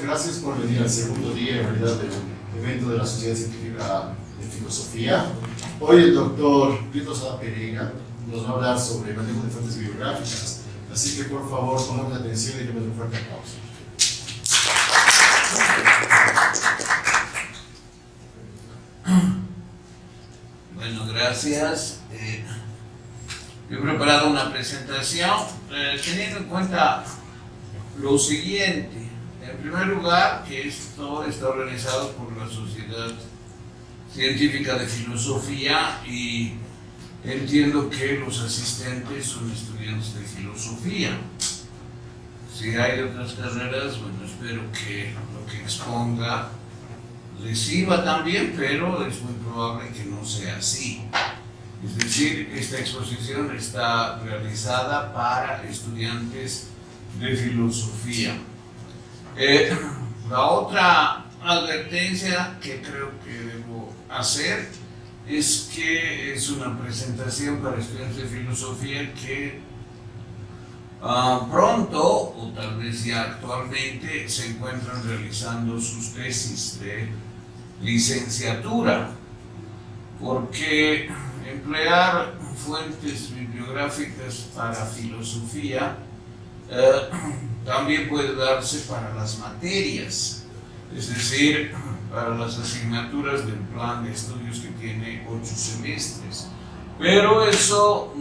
gracias por venir al segundo día, en realidad, del evento de la Sociedad Científica de Filosofía. Hoy el doctor Brito Sada Pereira nos va a hablar sobre manejo de fuentes bibliográficas, así que por favor pongamos atención y demos un fuerte aplauso. Bueno, gracias. Yo he preparado una presentación teniendo en cuenta lo siguiente. En primer lugar, que esto está organizado por la Sociedad Científica de Filosofía y entiendo que los asistentes son estudiantes de filosofía. Si hay otras carreras, bueno, espero que lo que exponga les sirva también, pero es muy probable que no sea así. Es decir, esta exposición está realizada para estudiantes de filosofía. La otra advertencia que creo que debo hacer es que es una presentación para estudiantes de filosofía que pronto, o tal vez ya actualmente, se encuentran realizando sus tesis de licenciatura, porque emplear fuentes bibliográficas para filosofía también puede darse para las materias, es decir, para las asignaturas del plan de estudios que tiene 8 semestres. Pero eso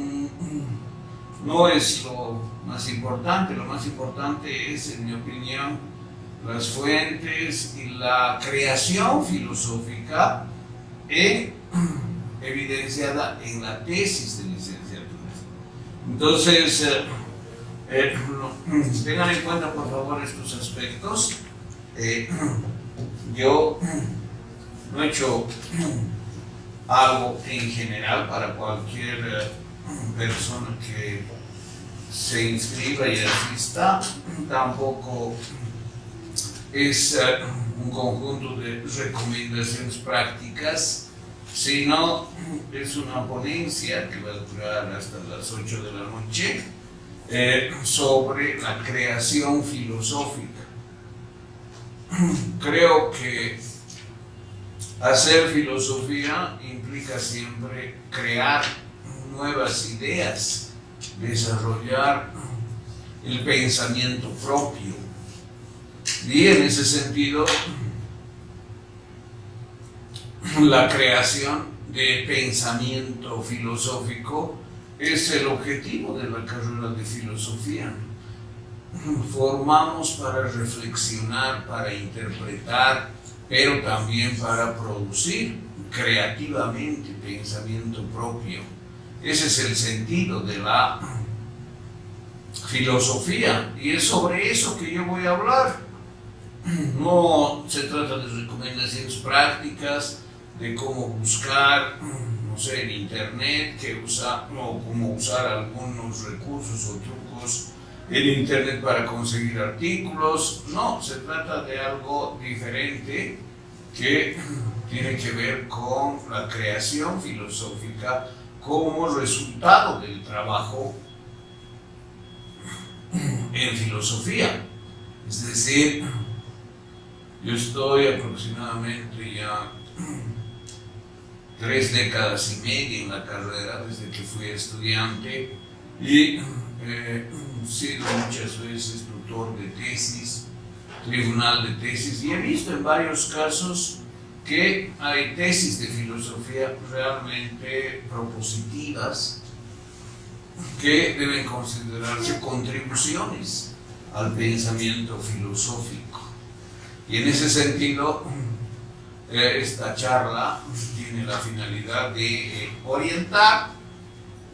no es lo más importante. Lo más importante es, en mi opinión, las fuentes y la creación filosófica evidenciada en la tesis de licenciatura. Entonces, tengan en cuenta por favor estos aspectos. Yo no he hecho algo en general para cualquier persona que se inscriba y asista. Tampoco es un conjunto de recomendaciones prácticas, sino es una ponencia que va a durar hasta las 8 de la noche sobre la creación filosófica. Creo que hacer filosofía implica siempre crear nuevas ideas, desarrollar el pensamiento propio. Y en ese sentido, la creación de pensamiento filosófico es el objetivo de la carrera de filosofía. Formamos para reflexionar, para interpretar, pero también para producir creativamente pensamiento propio. Ese es el sentido de la filosofía y es sobre eso que yo voy a hablar. No se trata de recomendaciones prácticas, de cómo buscar, no sé, en internet, o cómo usar algunos recursos o trucos en internet para conseguir artículos. No, se trata de algo diferente que tiene que ver con la creación filosófica como resultado del trabajo en filosofía. Es decir, yo estoy aproximadamente ya 3 décadas y media en la carrera desde que fui estudiante y he sido muchas veces tutor de tesis, tribunal de tesis, y he visto en varios casos que hay tesis de filosofía realmente propositivas que deben considerarse contribuciones al pensamiento filosófico. Y en ese sentido, esta charla tiene la finalidad de orientar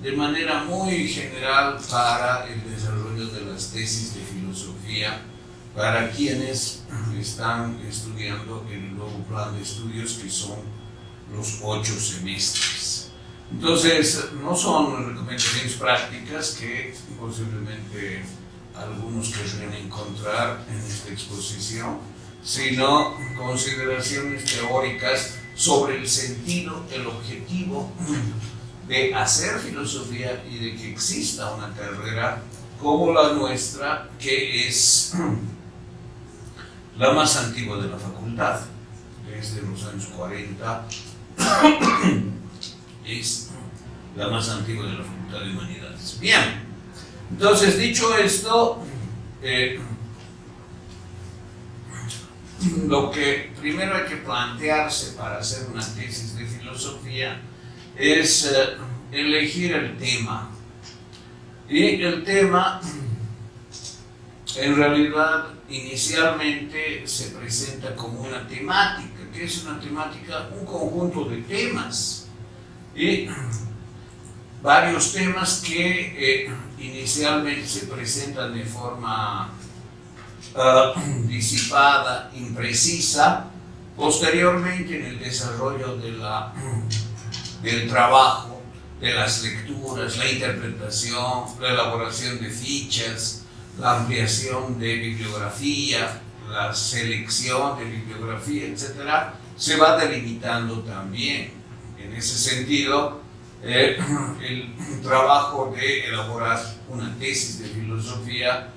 de manera muy general para el desarrollo de las tesis de filosofía para quienes están estudiando el nuevo plan de estudios, que son los 8 semestres. Entonces, no son recomendaciones prácticas que posiblemente algunos querrían encontrar en esta exposición, sino consideraciones teóricas sobre el sentido, el objetivo de hacer filosofía y de que exista una carrera como la nuestra, que es la más antigua de la facultad, es de los años 40, es la más antigua de la Facultad de Humanidades. Bien, entonces dicho esto, lo que primero hay que plantearse para hacer una tesis de filosofía es elegir el tema. Y el tema, en realidad, inicialmente se presenta como una temática. ¿Qué es una temática? Un conjunto de temas. Y varios temas que inicialmente se presentan de forma disipada, imprecisa. Posteriormente, en el desarrollo del trabajo, de las lecturas, la interpretación, la elaboración de fichas, la ampliación de bibliografía, la selección de bibliografía, etc., se va delimitando también. En ese sentido, el trabajo de elaborar una tesis de filosofía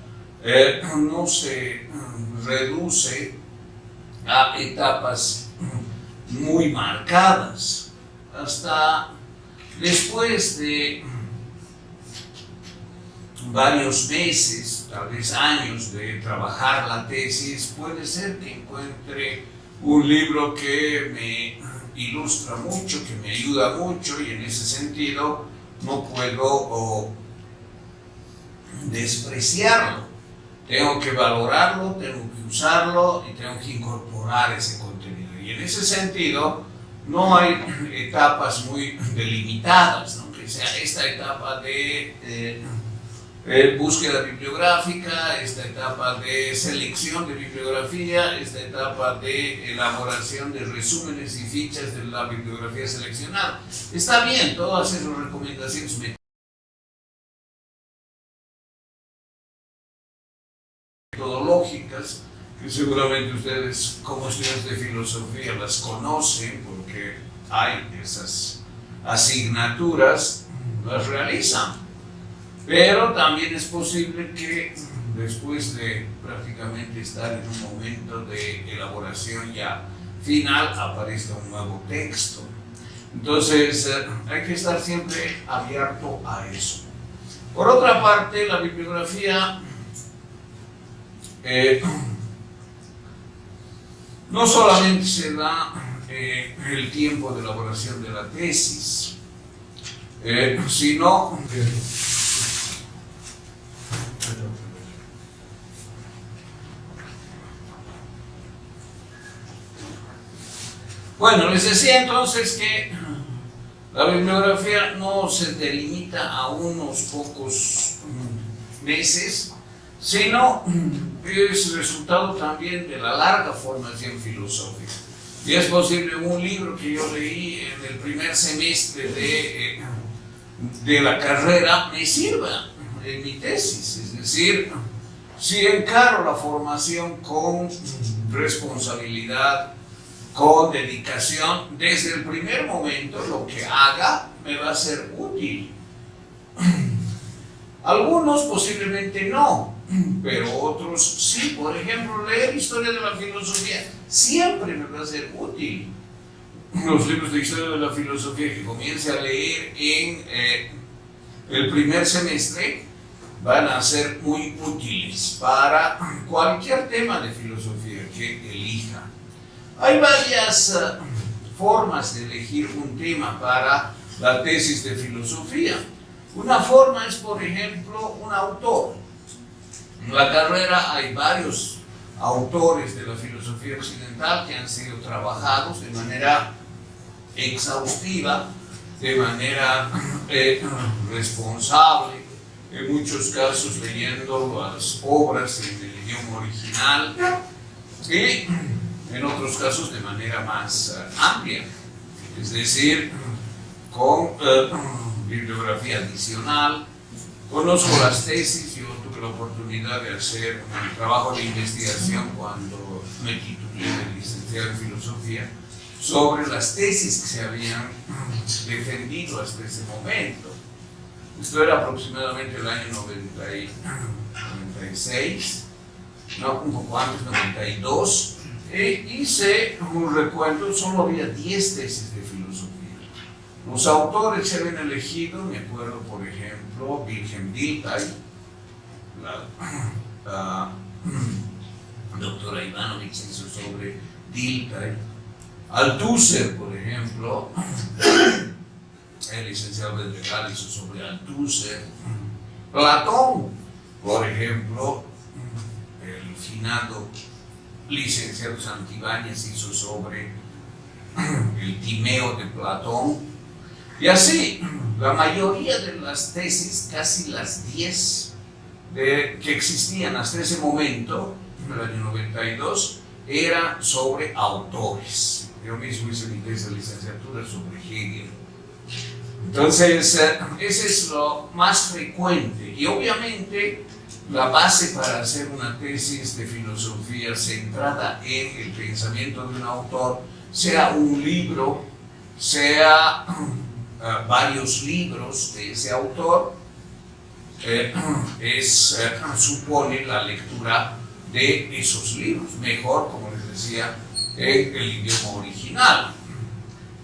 no se reduce a etapas muy marcadas. Hasta después de varios meses, tal vez años de trabajar la tesis, puede ser que encuentre un libro que me ilustra mucho, que me ayuda mucho, y en ese sentido no puedo despreciarlo. Tengo que valorarlo, tengo que usarlo y tengo que incorporar ese contenido. Y en ese sentido no hay etapas muy delimitadas, ¿no? Que sea esta etapa de búsqueda bibliográfica, esta etapa de selección de bibliografía, esta etapa de elaboración de resúmenes y fichas de la bibliografía seleccionada. Está bien, todas esas recomendaciones metodológicas, que seguramente ustedes como estudiantes de filosofía las conocen porque hay esas asignaturas, las realizan. Pero también es posible que después de prácticamente estar en un momento de elaboración ya final aparezca un nuevo texto. Entonces hay que estar siempre abierto a eso. Por otra parte, la bibliografía no solamente se da el tiempo de elaboración de la tesis, sino bueno, les decía entonces que la bibliografía no se delimita a unos pocos meses, sino es resultado también de la larga formación filosófica. Y es posible un libro que yo leí en el primer semestre de la carrera me sirva en mi tesis. Es decir, si encaro la formación con responsabilidad, con dedicación, desde el primer momento lo que haga me va a ser útil. Algunos posiblemente no, pero otros sí. Por ejemplo, leer historia de la filosofía siempre me va a ser útil. Los libros de historia de la filosofía que comience a leer en el primer semestre van a ser muy útiles para cualquier tema de filosofía que elija. Hay varias formas de elegir un tema para la tesis de filosofía. Una forma es, por ejemplo, un autor. En la carrera hay varios autores de la filosofía occidental que han sido trabajados de manera exhaustiva, de manera responsable, en muchos casos leyendo las obras en el idioma original y en otros casos de manera más amplia, es decir, con bibliografía adicional. Conozco las tesis, yo tuve la oportunidad de hacer un trabajo de investigación cuando me titulé de licenciado en filosofía sobre las tesis que se habían defendido hasta ese momento. Esto era aproximadamente el año 96. no, un poco antes, 92, hice un recuento, solo había 10 tesis de filosofía. Los autores se habían elegido, me acuerdo, por ejemplo, Wilhelm Dilthey, la doctora Ivanovich hizo sobre Dilthey, Althusser, por ejemplo, el licenciado Bedregal hizo sobre Althusser, Platón, por ejemplo, el finado licenciado Santibáñez hizo sobre el Timeo de Platón, y así, la mayoría de las tesis, casi las 10 que existían hasta ese momento, en el año 92, eran sobre autores. Yo mismo hice mi tesis de licenciatura sobre Hegel. Entonces, ese es lo más frecuente, y obviamente la base para hacer una tesis de filosofía centrada en el pensamiento de un autor, sea un libro, sea varios libros de ese autor, supone la lectura de esos libros, mejor, como les decía, en el idioma original.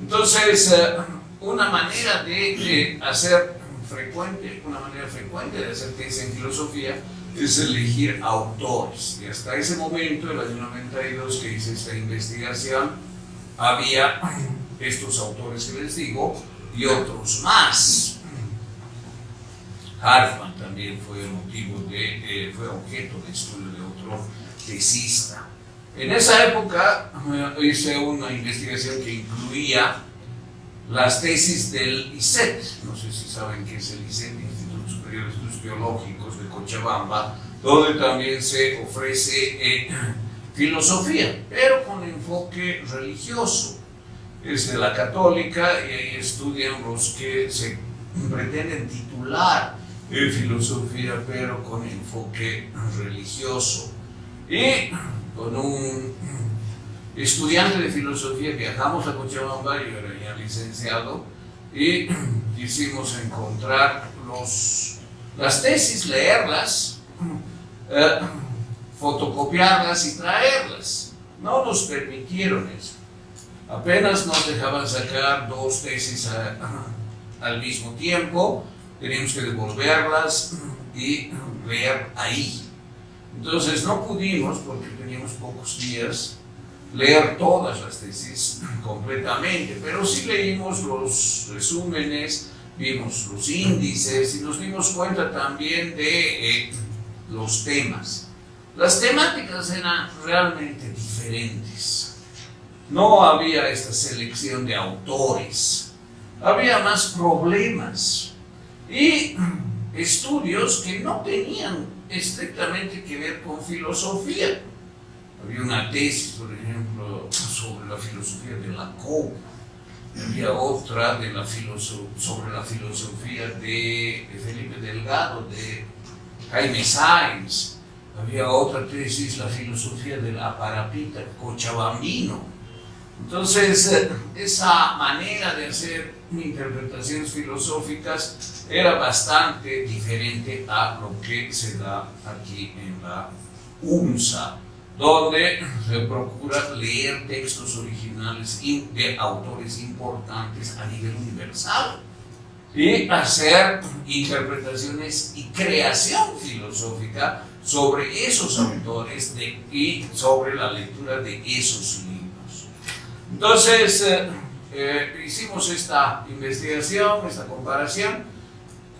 Entonces, una manera de hacer frecuente, una manera frecuente de hacer tesis en filosofía es elegir autores. Y hasta ese momento, el año 92 que hice esta investigación, había estos autores que les digo y otros más. Hartmann también fue fue objeto de estudio de otro tesista. En esa época hice una investigación que incluía las tesis del ISET. No sé si saben qué es el ISET, Instituto Superior de Estudios Teológicos de Cochabamba, donde también se ofrece filosofía, pero con enfoque religioso. Es de la católica y ahí estudian los que se pretenden titular en filosofía, pero con enfoque religioso. Y con un estudiante de filosofía viajamos a Cochabamba, yo era ya licenciado, y quisimos encontrar las tesis, leerlas, fotocopiarlas y traerlas. No nos permitieron eso. Apenas nos dejaban sacar 2 tesis al mismo tiempo, teníamos que devolverlas y leer ahí. Entonces no pudimos, porque teníamos pocos días, leer todas las tesis completamente, pero sí leímos los resúmenes, vimos los índices y nos dimos cuenta también de los temas. Las temáticas eran realmente diferentes. No había esta selección de autores, había más problemas y estudios que no tenían estrictamente que ver con filosofía. Había una tesis, por ejemplo, sobre la filosofía de Lacan, había otra sobre la filosofía de Felipe Delgado, de Jaime Sáenz, había otra tesis, la filosofía del aparapita cochabambino. Entonces, esa manera de hacer interpretaciones filosóficas era bastante diferente a lo que se da aquí en la UNSA, donde se procura leer textos originales de autores importantes a nivel universal y hacer interpretaciones y creación filosófica sobre esos autores y sobre la lectura de esos libros. Entonces, hicimos esta investigación, esta comparación.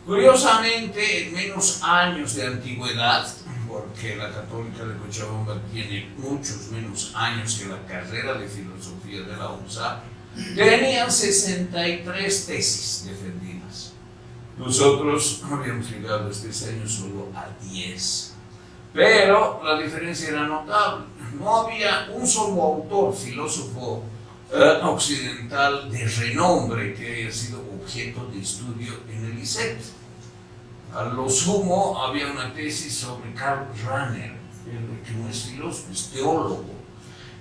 Curiosamente, en menos años de antigüedad, porque la Católica de Cochabamba tiene muchos menos años que la carrera de filosofía de la UNSA, tenían 63 tesis defendidas. Nosotros habíamos llegado este año solo a 10. Pero la diferencia era notable. No había un solo autor, filósofo occidental de renombre que haya sido objeto de estudio en el ISET. A lo sumo había una tesis sobre Karl Rahner, que no es filósofo, es teólogo.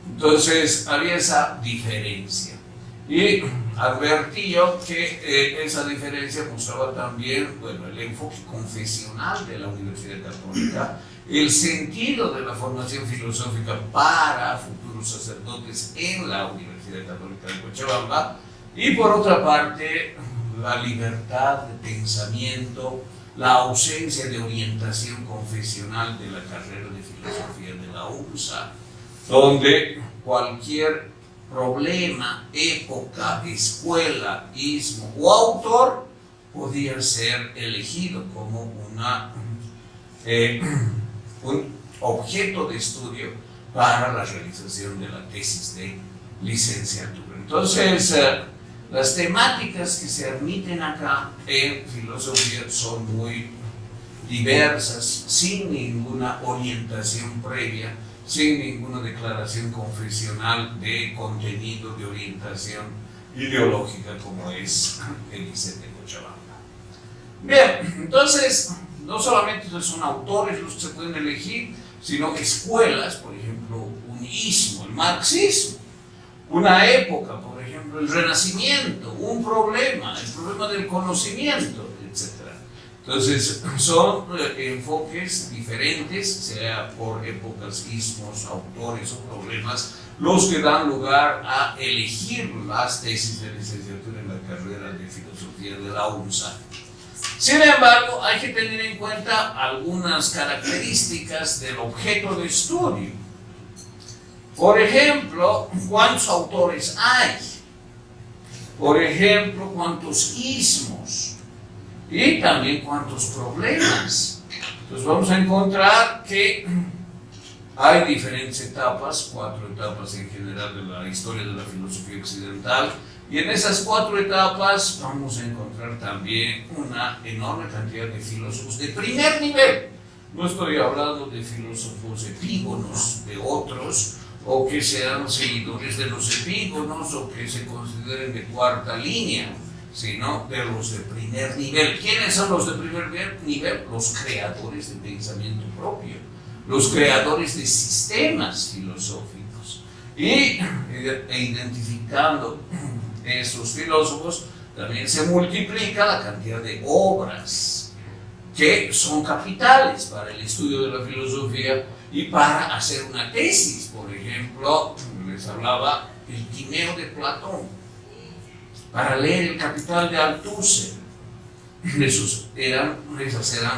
Entonces había esa diferencia. Y advertí yo que esa diferencia mostraba también, bueno, el enfoque confesional de la Universidad Católica el sentido de la formación filosófica para futuros sacerdotes en la Universidad Católica de Cochabamba, y por otra parte, la libertad de pensamiento, la ausencia de orientación confesional de la carrera de filosofía de la UNSA, donde cualquier problema, época, escuela, ismo o autor podía ser elegido como un objeto de estudio para la realización de la tesis de licenciatura. Entonces, las temáticas que se admiten acá en filosofía son muy diversas, sin ninguna orientación previa, sin ninguna declaración confesional de contenido, de orientación ideológica, como es el ICET de Cochabamba. Bien, entonces, no solamente son autores los que se pueden elegir, sino escuelas, por ejemplo, un ismo, el marxismo, una época, por ejemplo, el Renacimiento, un problema, el problema del conocimiento, etc. Entonces, son enfoques diferentes, sea por épocas, ismos, autores o problemas, los que dan lugar a elegir las tesis de licenciatura en la carrera de filosofía de la UNSA. Sin embargo, hay que tener en cuenta algunas características del objeto de estudio. Por ejemplo, ¿cuántos autores hay? Por ejemplo, ¿cuántos ismos? Y también cuántos problemas. Entonces vamos a encontrar que hay diferentes etapas, 4 etapas en general de la historia de la filosofía occidental, y en esas 4 etapas vamos a encontrar también una enorme cantidad de filósofos de primer nivel. No estoy hablando de filósofos epígonos de otros, o que sean seguidores de los epígonos, o que se consideren de cuarta línea, sino de los de primer nivel. ¿Quiénes son los de primer nivel? Los creadores de pensamiento propio, los creadores de sistemas filosóficos. Y identificando esos filósofos, también se multiplica la cantidad de obras que son capitales para el estudio de la filosofía y para hacer una tesis. Por ejemplo, les hablaba el Timeo de Platón, para leer el Capital de Althusser. Esas eran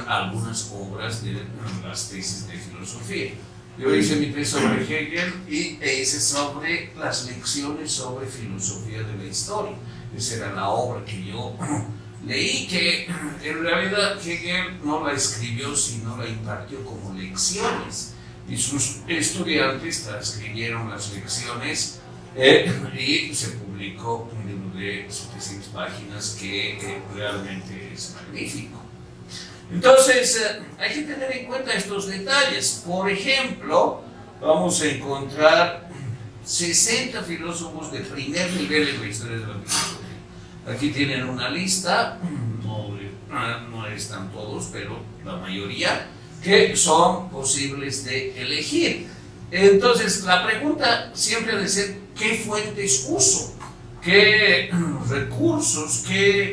algunas obras de las tesis de filosofía. Yo hice mi tesis sobre Hegel y hice sobre las lecciones sobre filosofía de la historia. Esa era la obra que yo leí, que en realidad Hegel no la escribió, sino la impartió como lecciones. Y sus estudiantes transcribieron las lecciones y se publicó un libro de 700 páginas que realmente es magnífico. Entonces, hay que tener en cuenta estos detalles. Por ejemplo, vamos a encontrar 60 filósofos de primer nivel en la historia de la filosofía. Aquí tienen una lista, no están todos, pero la mayoría, que son posibles de elegir. Entonces, la pregunta siempre ha de ser, ¿qué fuentes uso? ¿Qué recursos?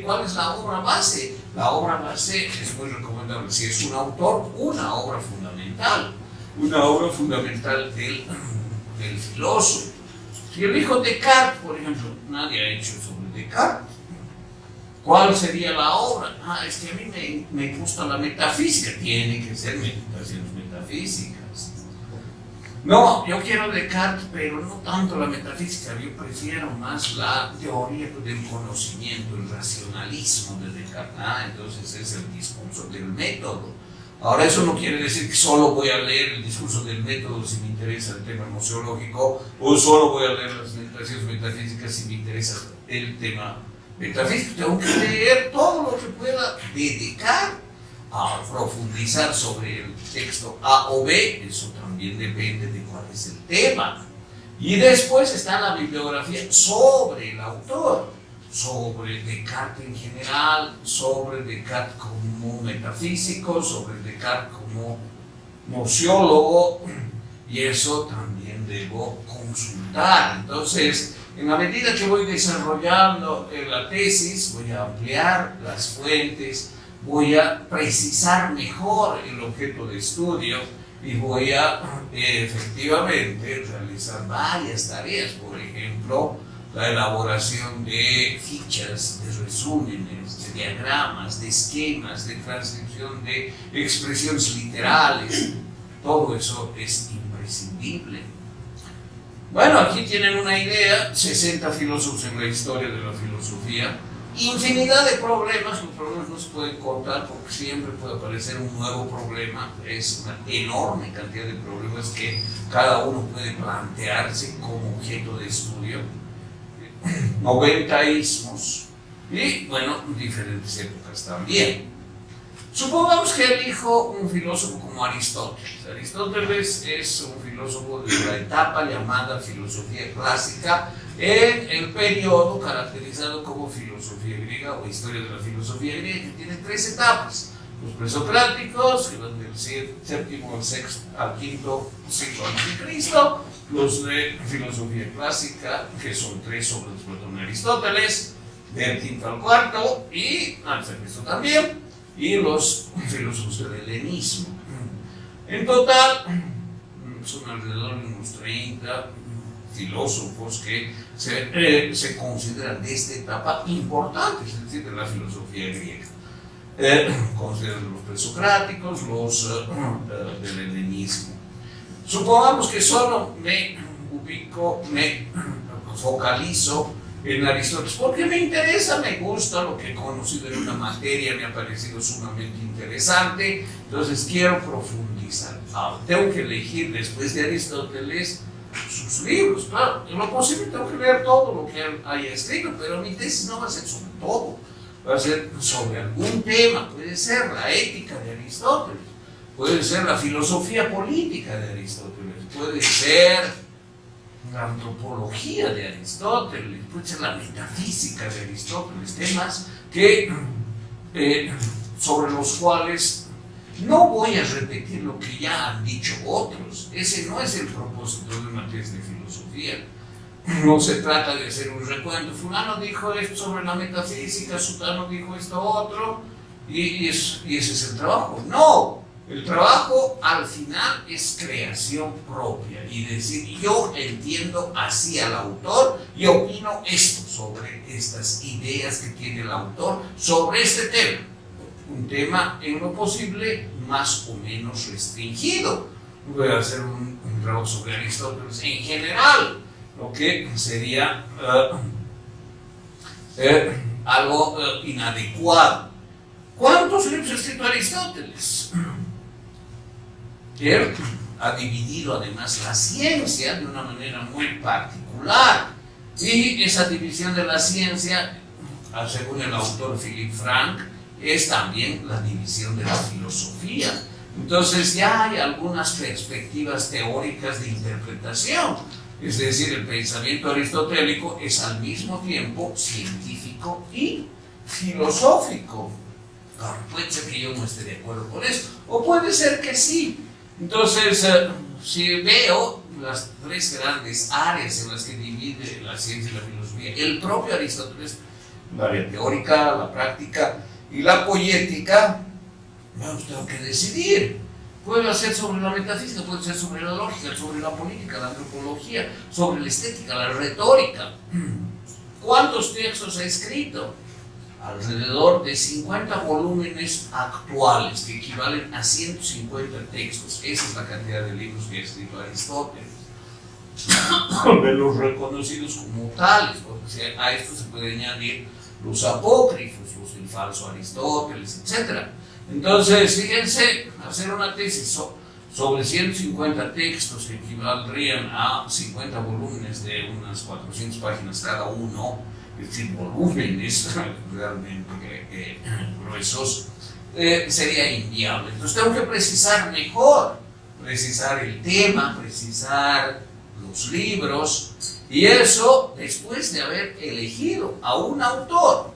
¿Cuál es la obra base? La obra base es muy recomendable. Si es un autor, una obra fundamental del filósofo. Si elijo Descartes, por ejemplo, nadie ha hecho sobre Descartes. ¿Cuál sería la obra? Es que a mí me gusta la metafísica. Tiene que ser meditaciones metafísicas. No, yo quiero Descartes, pero no tanto la metafísica. Yo prefiero más la teoría del conocimiento, el racionalismo de Descartes. Entonces es el discurso del método. Ahora, eso no quiere decir que solo voy a leer el discurso del método si me interesa el tema museológico, o solo voy a leer las meditaciones metafísicas si me interesa el tema metafísico. Tengo que leer todo lo que pueda dedicar a profundizar sobre el texto A o B. Eso también depende de cuál es el tema. Y después está la bibliografía sobre el autor, sobre Descartes en general, sobre Descartes como metafísico, sobre Descartes como museólogo, y eso también debo consultar. Entonces, en la medida que voy desarrollando la tesis, voy a ampliar las fuentes, voy a precisar mejor el objeto de estudio, y voy a efectivamente realizar varias tareas, por ejemplo, la elaboración de fichas, de resúmenes, de diagramas, de esquemas, de transcripción de expresiones literales. Todo eso es imprescindible. Bueno, aquí tienen una idea, 60 filósofos en la historia de la filosofía, infinidad de problemas, los problemas no se pueden contar porque siempre puede aparecer un nuevo problema, es una enorme cantidad de problemas que cada uno puede plantearse como objeto de estudio, 90 ismos y, bueno, diferentes épocas también. Supongamos que elijo un filósofo como Aristóteles. Aristóteles es un filósofo de la etapa llamada filosofía clásica en el periodo caracterizado como filosofía griega o historia de la filosofía griega, que tiene 3 etapas. Los presocráticos, que van del séptimo al quinto siglo a.C., los de filosofía clásica, que son 3 obras de Platón y Aristóteles, del quinto al cuarto, y antes de Cristo también, y los filósofos del helenismo. En total, son alrededor de unos 30 filósofos que se consideran de esta etapa importantes, es decir, de la filosofía griega. Consideran los presocráticos, los del helenismo. Supongamos que solo me focalizo en Aristóteles, porque me interesa, me gusta lo que he conocido en una materia, me ha parecido sumamente interesante, entonces quiero profundizar. Tengo que elegir después de Aristóteles sus libros, claro, en lo posible tengo que leer todo lo que él haya escrito, pero mi tesis no va a ser sobre todo, va a ser sobre algún tema, puede ser la ética de Aristóteles, puede ser la filosofía política de Aristóteles, puede ser la antropología de Aristóteles, puede ser la metafísica de Aristóteles, temas que, sobre los cuales no voy a repetir lo que ya han dicho otros. Ese no es el propósito de una tesis de filosofía. No se trata de hacer un recuento, fulano dijo esto sobre la metafísica, sutano dijo esto otro, y ese es el trabajo. No, el trabajo al final es creación propia y decir, yo entiendo así al autor y opino esto sobre estas ideas que tiene el autor sobre este tema. Un tema en lo posible más o menos restringido. Voy a hacer un trabajo sobre Aristóteles en general, lo que sería algo inadecuado. ¿Cuántos libros ha escrito Aristóteles? Él ha dividido además la ciencia de una manera muy particular, y esa división de la ciencia, según el autor Philipp Frank, es también la división de la filosofía. Entonces ya hay algunas perspectivas teóricas de interpretación, es decir, el pensamiento aristotélico es al mismo tiempo científico y filosófico. Ahora, puede ser que yo no esté de acuerdo con esto, o puede ser que sí. Entonces, si veo las 3 grandes áreas en las que divide la ciencia y la filosofía, el propio Aristóteles, la área teórica, la práctica y la poética, tengo que decidir. Puedo hacer sobre la metafísica, puede ser sobre la lógica, sobre la política, la antropología, sobre la estética, la retórica. ¿Cuántos textos ha escrito? Alrededor de 50 volúmenes actuales, que equivalen a 150 textos. Esa es la cantidad de libros que ha escrito Aristóteles, de los reconocidos como tales, porque a esto se puede añadir los apócrifos, los del falso Aristóteles, etc. Entonces, fíjense, hacer una tesis sobre 150 textos que equivaldrían a 50 volúmenes de unas 400 páginas cada uno, es decir, volúmenes realmente gruesos, sería inviable. Entonces tengo que precisar mejor, precisar el tema, precisar los libros, y eso después de haber elegido a un autor.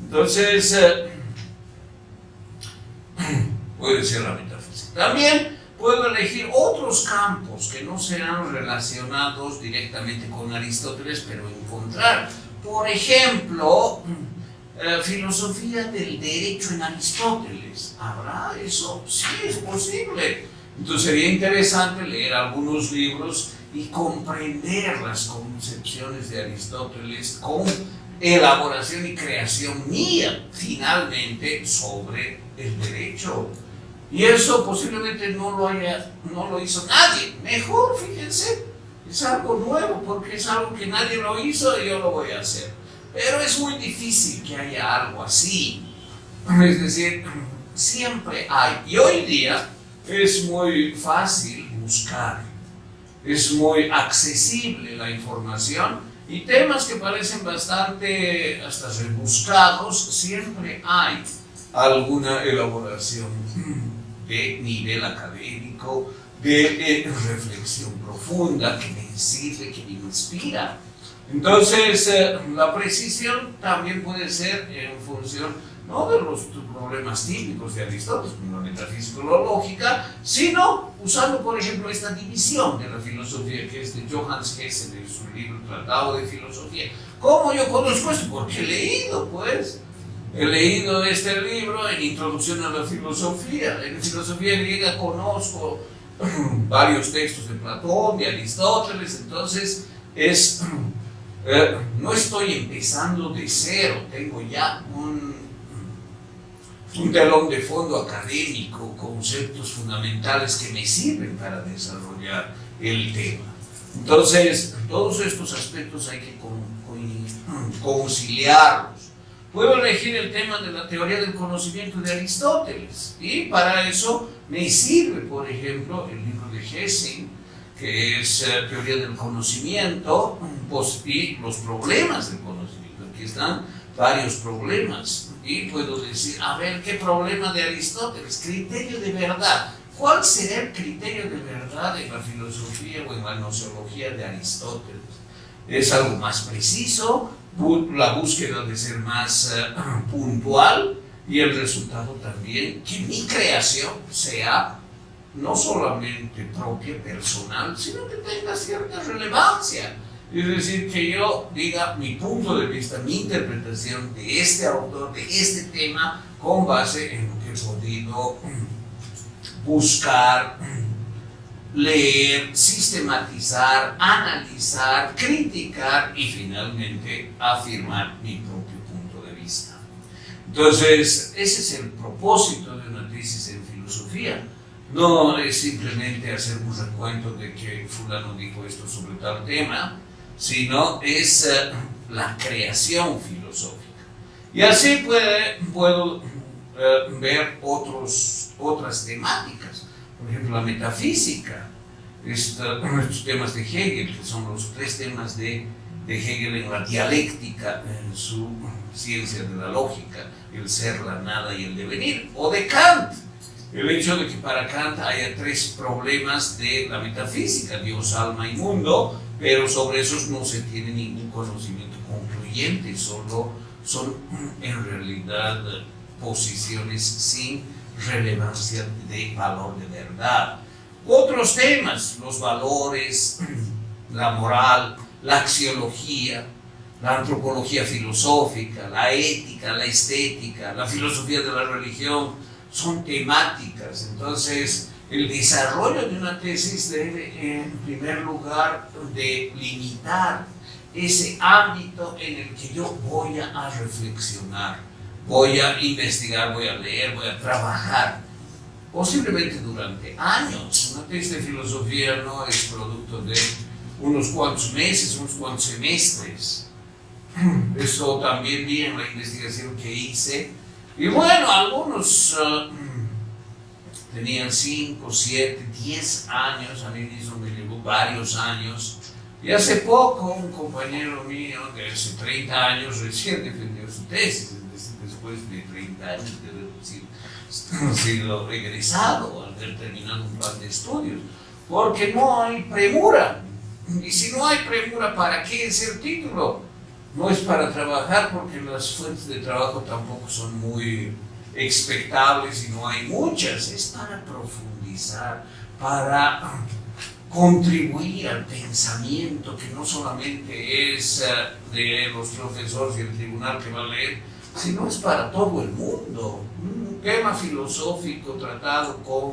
Entonces, puede ser la metafísica. También puedo elegir otros campos que no serán relacionados directamente con Aristóteles, pero encontrar. Por ejemplo, filosofía del derecho en Aristóteles. ¿Habrá eso? Sí, es posible. Entonces sería interesante leer algunos libros y comprender las concepciones de Aristóteles con elaboración y creación mía, finalmente, sobre el derecho. Y eso posiblemente no lo hizo nadie. Mejor, fíjense, es algo nuevo, porque es algo que nadie lo hizo y yo lo voy a hacer. Pero es muy difícil que haya algo así. Es decir, siempre hay. Y hoy día es muy fácil buscar. Es muy accesible la información y temas que parecen bastante hasta rebuscados, siempre hay alguna elaboración de nivel académico, de reflexión profunda que me sirve, que me inspira. Entonces, la precisión también puede ser en función no de los problemas típicos de Aristóteles, como la metafísico-lógica, sino usando, por ejemplo, esta división de la filosofía que es de Johannes Hesse en su libro Tratado de Filosofía. ¿Cómo yo conozco esto? Porque he leído, pues. He leído este libro en Introducción a la Filosofía. En filosofía griega conozco varios textos de Platón, de Aristóteles, entonces no estoy empezando de cero, tengo ya un telón de fondo académico, conceptos fundamentales que me sirven para desarrollar el tema. Entonces, todos estos aspectos hay que conciliarlos. Puedo elegir el tema de la teoría del conocimiento de Aristóteles y para eso me sirve, por ejemplo, el libro de Hesse, que es teoría del conocimiento y los problemas del conocimiento. Aquí están varios problemas y puedo decir, a ver, ¿qué problema de Aristóteles? Criterio de verdad. ¿Cuál será el criterio de verdad en la filosofía o en la gnoseología de Aristóteles? ¿Es algo más preciso? La búsqueda de ser más puntual y el resultado también que mi creación sea no solamente propia, personal, sino que tenga cierta relevancia. Es decir, que yo diga mi punto de vista, mi interpretación de este autor, de este tema, con base en lo que he podido buscar, leer, sistematizar, analizar, criticar y finalmente afirmar mi propio punto de vista. Entonces, ese es el propósito de una tesis en filosofía. No es simplemente hacer un recuento de que fulano dijo esto sobre tal tema, sino es la creación filosófica. Y así puedo ver otras temáticas. Por ejemplo, la metafísica, estos temas de Hegel, que son los tres temas de Hegel en la dialéctica, en su ciencia de la lógica, el ser, la nada y el devenir, o de Kant, el hecho de que para Kant haya tres problemas de la metafísica, Dios, alma y mundo, pero sobre esos no se tiene ningún conocimiento concluyente, solo son en realidad posiciones sin relevancia de valor de verdad. Otros temas, los valores, la moral, la axiología, la antropología filosófica, la ética, la estética, la filosofía de la religión, son temáticas. Entonces, el desarrollo de una tesis debe, en primer lugar, de limitar ese ámbito en el que yo voy a reflexionar, voy a investigar, voy a leer, voy a trabajar, posiblemente durante años. Una tesis de filosofía no es producto de unos cuantos meses, unos cuantos semestres. Eso también vi en la investigación que hice. Y bueno, algunos tenían 5, 7, 10 años, a mí mismo me llevó varios años. Y hace poco un compañero mío de hace 30 años recién defendió su tesis, después de 30 años de haber sido egresado, al haber terminado un plan de estudios, porque no hay premura. Y si no hay premura, ¿para qué es el título? No es para trabajar, porque las fuentes de trabajo tampoco son muy expectables y no hay muchas. Es para profundizar, para contribuir al pensamiento, que no solamente es de los profesores y el tribunal que va a leer, sino es para todo el mundo. Un tema filosófico tratado con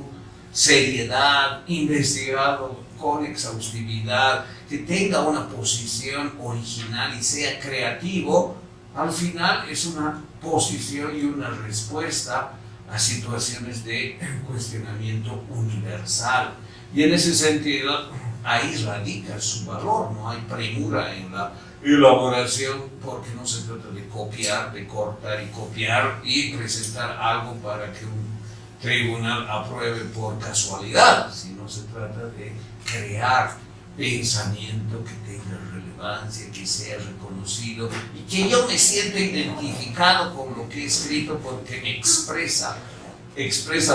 seriedad, investigado con exhaustividad, que tenga una posición original y sea creativo, al final es una posición y una respuesta a situaciones de cuestionamiento universal. Y en ese sentido, ahí radica su valor, no hay premura en la elaboración, porque no se trata de copiar, de cortar y copiar y presentar algo para que un tribunal apruebe por casualidad, sino se trata de crear pensamiento que tenga relevancia, que sea reconocido y que yo me sienta identificado con lo que he escrito porque me expresa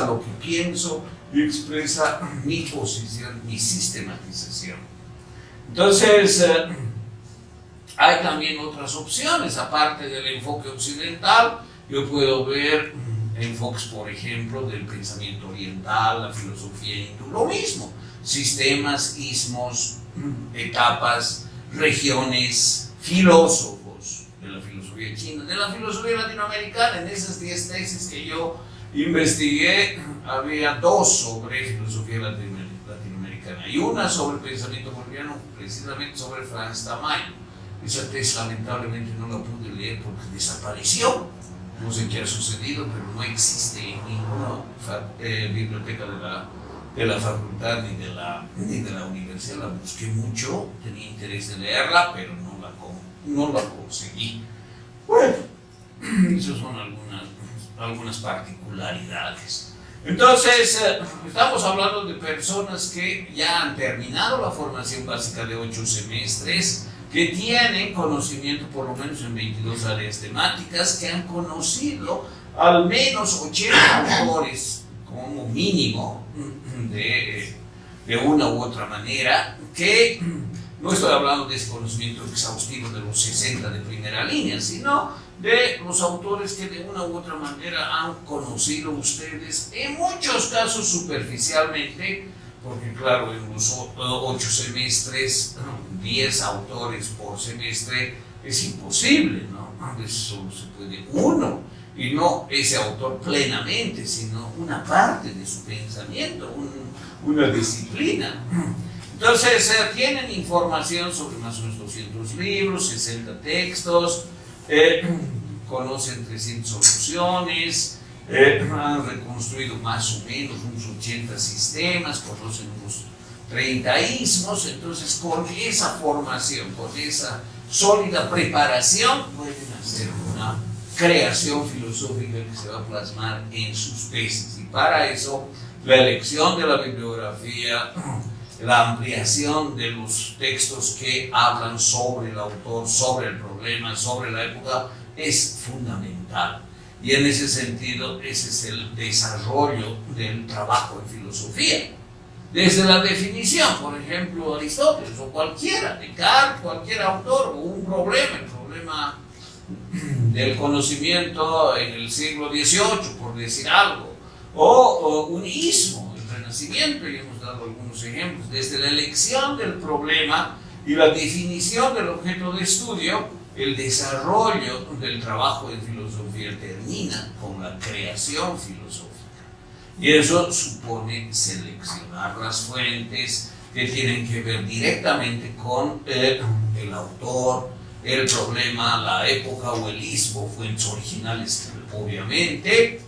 lo que pienso y expresa mi posición, mi sistematización. Entonces, hay también otras opciones, aparte del enfoque occidental. Yo puedo ver enfoques, por ejemplo, del pensamiento oriental, la filosofía hindú, lo mismo, sistemas, ismos, etapas, regiones, filósofos de la filosofía china, de la filosofía latinoamericana. En esas 10 tesis que yo investigué, había 2 sobre filosofía latinoamericana y una sobre pensamiento boliviano, precisamente sobre Franz Tamayo. Esa tesis lamentablemente no la pude leer porque desapareció. No sé qué ha sucedido, pero no existe en ninguna biblioteca de la facultad ni de la universidad. La busqué mucho, tenía interés de leerla, pero no la conseguí. Bueno, esas son algunas particularidades. Entonces, estamos hablando de personas que ya han terminado la formación básica de 8 semestres, que tienen conocimiento por lo menos en 22 áreas temáticas, que han conocido al menos 80 autores como mínimo de una u otra manera, que no estoy hablando de ese conocimiento exhaustivo de los 60 de primera línea, sino de los autores que de una u otra manera han conocido ustedes, en muchos casos superficialmente, porque claro, en los 8 semestres, 10 autores por semestre es imposible, ¿no? Solo se puede uno, y no ese autor plenamente, sino una parte de su pensamiento, una disciplina. Entonces, tienen información sobre más o menos 200 libros, 60 textos, conocen 300 soluciones, han reconstruido más o menos unos 80 sistemas, conocen unos 30 ismos. Entonces, con esa formación, con esa sólida preparación, pueden hacer una creación filosófica que se va a plasmar en sus tesis. Y para eso, la elección de la bibliografía, la ampliación de los textos que hablan sobre el autor, sobre el problema, sobre la época, es fundamental. Y en ese sentido, ese es el desarrollo del trabajo en filosofía. Desde la definición, por ejemplo, Aristóteles o cualquiera, Descartes, cualquier autor, o un problema, el problema del conocimiento en el siglo XVIII, por decir algo, o un ismo, el Renacimiento, y hemos dado algunos ejemplos, desde la elección del problema y la definición del objeto de estudio. El desarrollo del trabajo en filosofía termina con la creación filosófica. Y eso supone seleccionar las fuentes que tienen que ver directamente con el autor, el problema, la época o el ismo, fuentes originales, obviamente.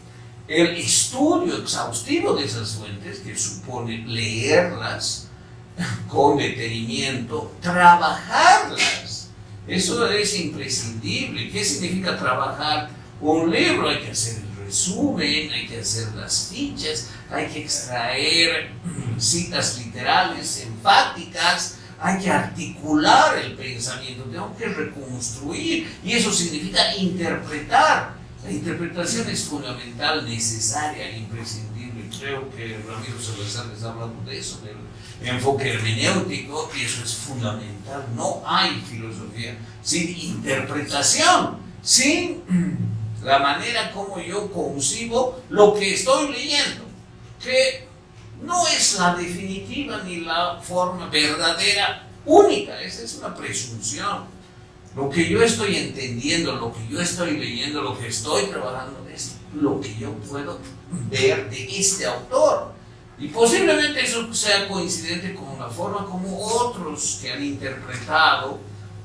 El estudio exhaustivo de esas fuentes, que supone leerlas con detenimiento, trabajarlas. Eso es imprescindible. ¿Qué significa trabajar un libro? Hay que hacer el resumen, hay que hacer las fichas, hay que extraer citas literales, enfáticas, hay que articular el pensamiento, tengo que reconstruir, y eso significa interpretar. La interpretación es fundamental, necesaria, imprescindible. Creo que Ramiro Salazar les ha hablado de eso, del enfoque hermenéutico, y eso es fundamental. No hay filosofía sin interpretación, sin la manera como yo concibo lo que estoy leyendo, que no es la definitiva ni la forma verdadera única. Esa es una presunción. Lo que yo estoy entendiendo, lo que yo estoy leyendo, lo que estoy trabajando es lo que yo puedo ver de este autor. Y posiblemente eso sea coincidente con la forma como otros que han interpretado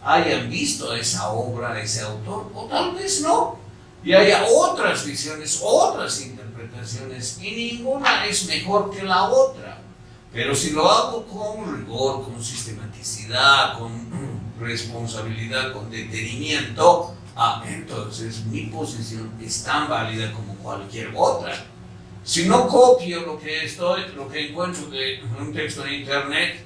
hayan visto esa obra, ese autor, o tal vez no. Y haya otras visiones, otras interpretaciones, y ninguna es mejor que la otra. Pero si lo hago con rigor, con sistematicidad, con responsabilidad, con detenimiento, entonces mi posición es tan válida como cualquier otra. Si no copio lo que encuentro de un texto en internet,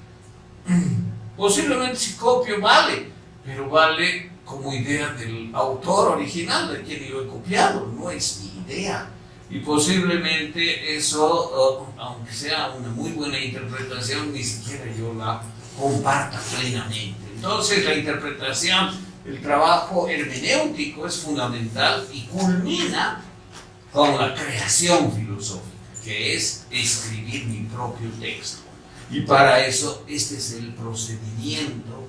posiblemente si copio vale, pero vale como idea del autor original, de quien yo he copiado, no es mi idea. Y posiblemente eso, aunque sea una muy buena interpretación, ni siquiera yo la comparta plenamente. Entonces la interpretación, el trabajo hermenéutico es fundamental y culmina con la creación filosófica, que es escribir mi propio texto. Y para eso este es el procedimiento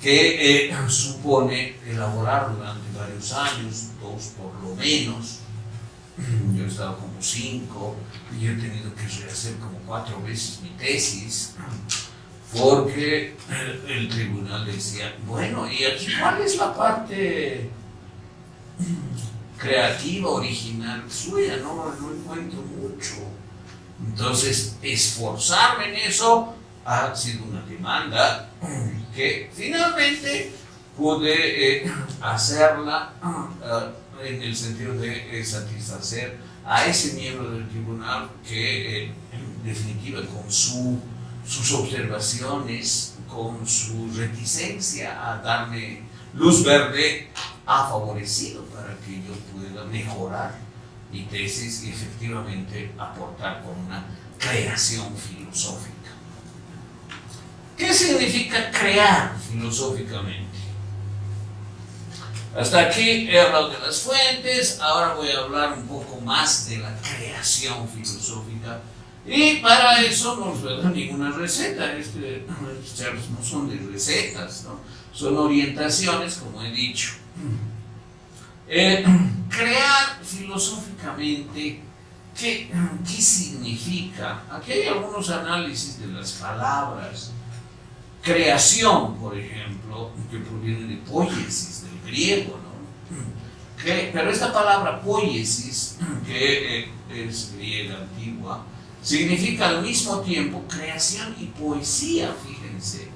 que supone elaborar durante varios años, 2 por lo menos. Yo he estado como 5 y he tenido que rehacer como 4 veces mi tesis, porque el tribunal decía, bueno, ¿y aquí cuál es la parte creativa, original suya? No encuentro mucho. Entonces, esforzarme en eso ha sido una demanda que finalmente pude hacerla en el sentido de satisfacer a ese miembro del tribunal que en definitiva con sus observaciones, con su reticencia a darme luz verde, ha favorecido para que yo pueda mejorar mi tesis y efectivamente aportar con una creación filosófica. ¿Qué significa crear filosóficamente? Hasta aquí he hablado de las fuentes, ahora voy a hablar un poco más de la creación filosófica. Y para eso no os voy a dar ninguna receta, estos charlas no son de recetas, ¿no? Son orientaciones, como he dicho. Crear filosóficamente, ¿qué significa? Aquí hay algunos análisis de las palabras. Creación, por ejemplo, que proviene de poiesis, del griego, ¿no? Pero esta palabra poiesis, que es griega antigua, significa al mismo tiempo creación y poesía, fíjense.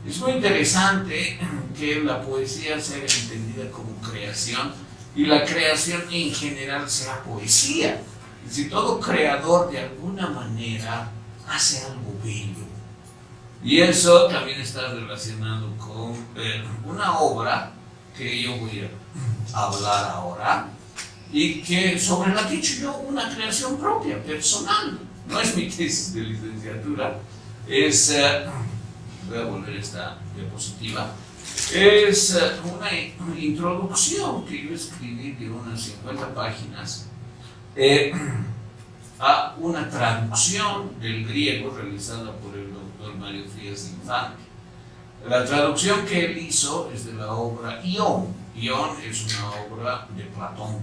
Es muy interesante que la poesía sea entendida como creación y la creación en general sea poesía. Si todo creador de alguna manera hace algo bello. Y eso también está relacionado con una obra que yo voy a hablar ahora y que sobre la que he hecho yo una creación propia, personal. No es mi tesis de licenciatura, es, voy a volver esta diapositiva, es una introducción que yo escribí de unas 50 páginas a una traducción del griego realizada por el doctor Mario Frías Infante. La traducción que él hizo es de la obra Ión. Ión es una obra de Platón.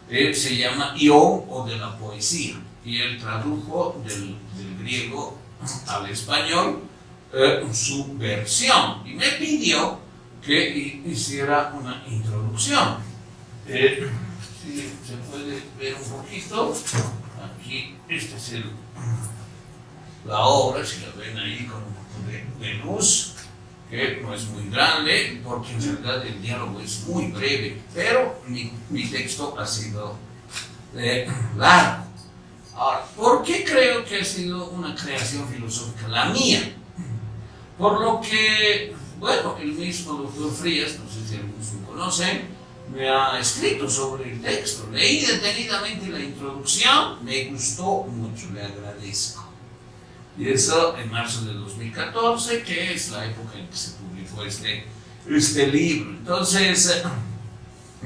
Se llama Ión o de la poesía. Y él tradujo del griego al español su versión. Y me pidió que hiciera una introducción. Si se puede ver un poquito, aquí, esta es la obra, si la ven ahí con un poco de luz, que no es muy grande, porque en realidad el diálogo es muy breve, pero mi texto ha sido largo. Ahora, ¿por qué creo que ha sido una creación filosófica la mía? Por lo que, bueno, el mismo doctor Frías, no sé si algunos lo conocen, me ha escrito sobre el texto. Leí detenidamente la introducción, me gustó mucho, le agradezco. Y eso en marzo de 2014, que es la época en que se publicó este libro. Entonces,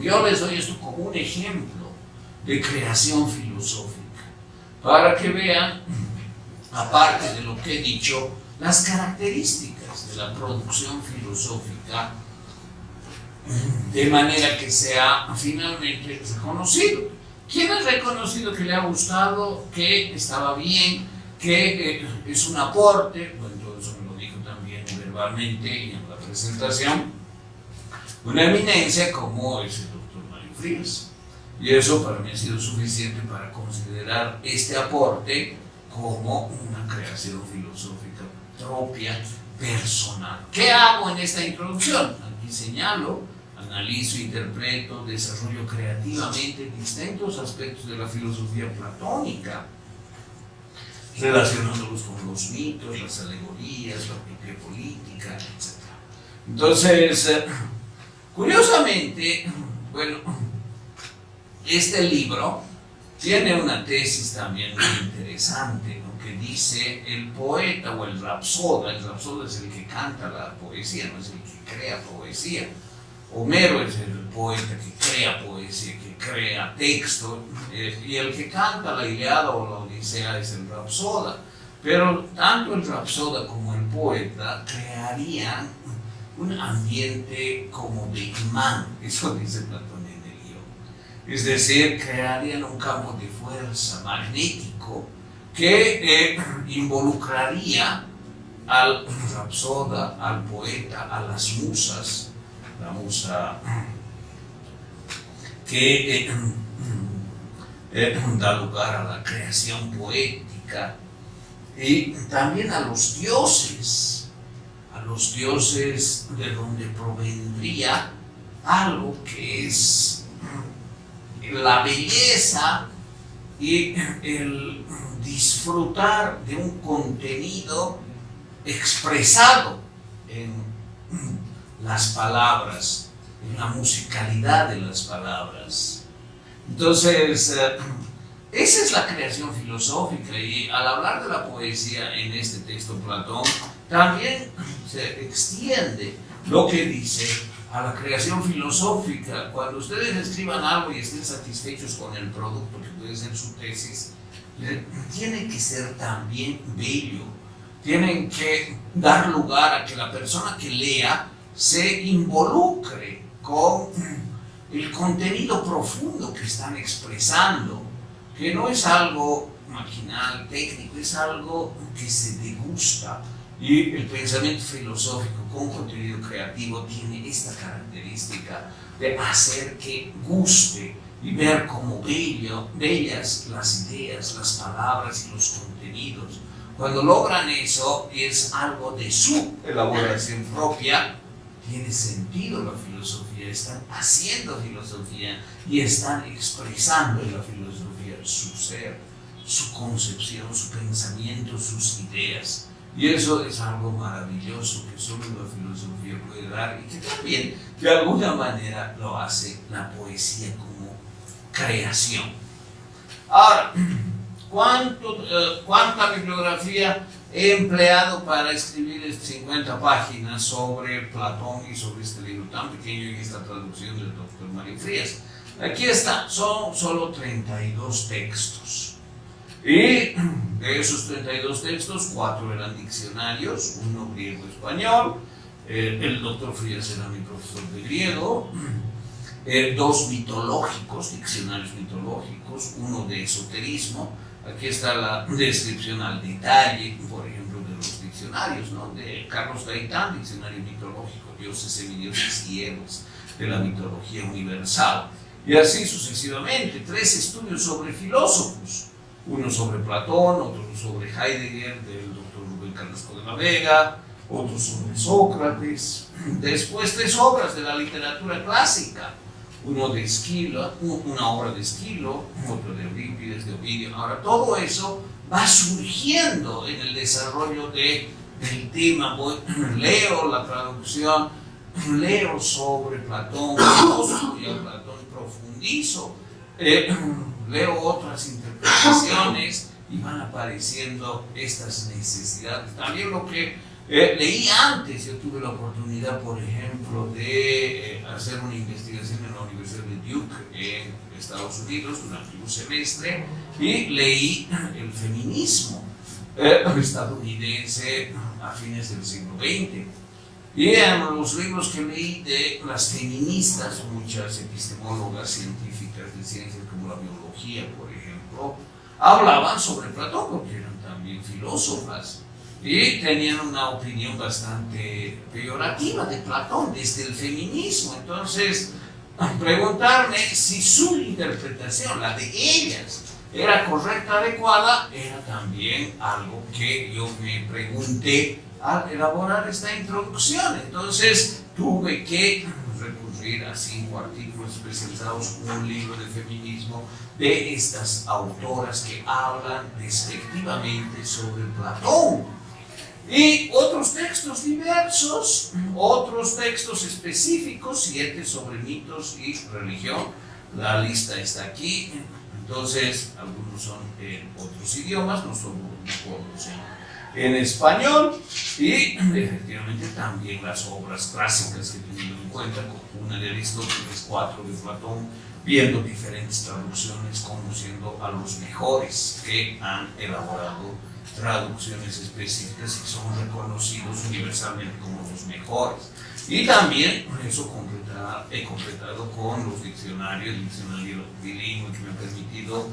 yo les doy esto como un ejemplo de creación filosófica, para que vean, aparte de lo que he dicho, las características de la producción filosófica, de manera que sea finalmente reconocido. ¿Quién ha reconocido que le ha gustado, que estaba bien, que es un aporte, bueno, todo eso me lo dijo también verbalmente y en la presentación, una eminencia como es el doctor Mario Frías. Y eso para mí ha sido suficiente para considerar este aporte como una creación filosófica propia, personal. ¿Qué hago en esta introducción? Aquí señalo, analizo, interpreto, desarrollo creativamente distintos aspectos de la filosofía platónica, relacionándolos con los mitos, las alegorías, la propia política, etc. Entonces, curiosamente, bueno, este libro tiene una tesis también muy interesante, ¿no? Que dice el poeta o el rapsoda es el que canta la poesía, no es el que crea poesía. Homero es el poeta que crea poesía, que crea texto, y el que canta la Ilíada o la Odisea es el rapsoda. Pero tanto el rapsoda como el poeta crearían un ambiente como de imán, eso dice Platón en el guión. Es decir, crearían un campo de fuerza magnético que involucraría al rapsoda, al poeta, a las musas, la musa que da lugar a la creación poética, y también a los dioses de donde provendría algo que es la belleza y el disfrutar de un contenido expresado en las palabras, en la musicalidad de las palabras. Entonces, esa es la creación filosófica, y al hablar de la poesía en este texto Platón, también se extiende lo que dice a la creación filosófica. Cuando ustedes escriban algo y estén satisfechos con el producto, que puede ser su tesis, tiene que ser también bello, tienen que dar lugar a que la persona que lea se involucre con el contenido profundo que están expresando, que no es algo maquinal, técnico, es algo que se degusta. Y el pensamiento filosófico con contenido creativo tiene esta característica de hacer que guste y ver como bellas las ideas, las palabras y los contenidos. Cuando logran eso, es algo de su elaboración propia, tiene sentido la filosofía, están haciendo filosofía y están expresando en la filosofía su ser, su concepción, su pensamiento, sus ideas. Y eso es algo maravilloso que solo la filosofía puede dar, y que también de alguna manera lo hace la poesía como creación. Ahora, ¿cuánta bibliografía he empleado para escribir 50 páginas sobre Platón y sobre este libro tan pequeño en esta traducción del doctor Mario Frías? Aquí está, son solo 32 textos. Y de esos 32 textos, 4 eran diccionarios, uno griego-español, el doctor Frías era mi profesor de griego, 2 mitológicos, diccionarios mitológicos, uno de esoterismo. Aquí está la descripción al detalle, por ejemplo, de los diccionarios, ¿no? De Carlos Gaitán, diccionario mitológico, dioses, semidioses y héroes de la mitología universal. Y así sucesivamente, 3 estudios sobre filósofos, uno sobre Platón, otro sobre Heidegger, del doctor Rubén Carrasco de la Vega, otro sobre Sócrates, después 3 obras de la literatura clásica, uno de Esquilo, una obra de Esquilo, otro de Eurípides, de Ovidio. Ahora, todo eso va surgiendo en el desarrollo del tema. Leo la traducción, leo sobre Platón, estudio a Platón, profundizo, leo otras interpretaciones y van apareciendo estas necesidades. También lo que leí antes, yo tuve la oportunidad, por ejemplo, de hacer una investigación en la Universidad de Duke en Estados Unidos durante un semestre, y leí el feminismo estadounidense a fines del siglo XX. Y en los libros que leí de las feministas, muchas epistemólogas científicas de ciencias como la biología, por ejemplo, hablaban sobre Platón, porque eran también filósofas, y tenían una opinión bastante peyorativa de Platón desde el feminismo. Entonces, preguntarme si su interpretación, la de ellas, era correcta, adecuada, era también algo que yo me pregunté al elaborar esta introducción. Entonces, tuve que recurrir a 5 artículos especializados, un libro de feminismo de estas autoras que hablan despectivamente sobre Platón, y otros textos diversos, otros textos específicos, 7 sobre mitos y religión. La lista está aquí. Entonces, algunos son en otros idiomas, no todos en español, y efectivamente también las obras clásicas que tenido en cuenta, como una de Aristóteles, 4 de Platón, viendo diferentes traducciones, conociendo a los mejores que han elaborado traducciones específicas y son reconocidos universalmente como los mejores. Y también eso he completado con los diccionarios, el diccionario bilingüe, que me ha permitido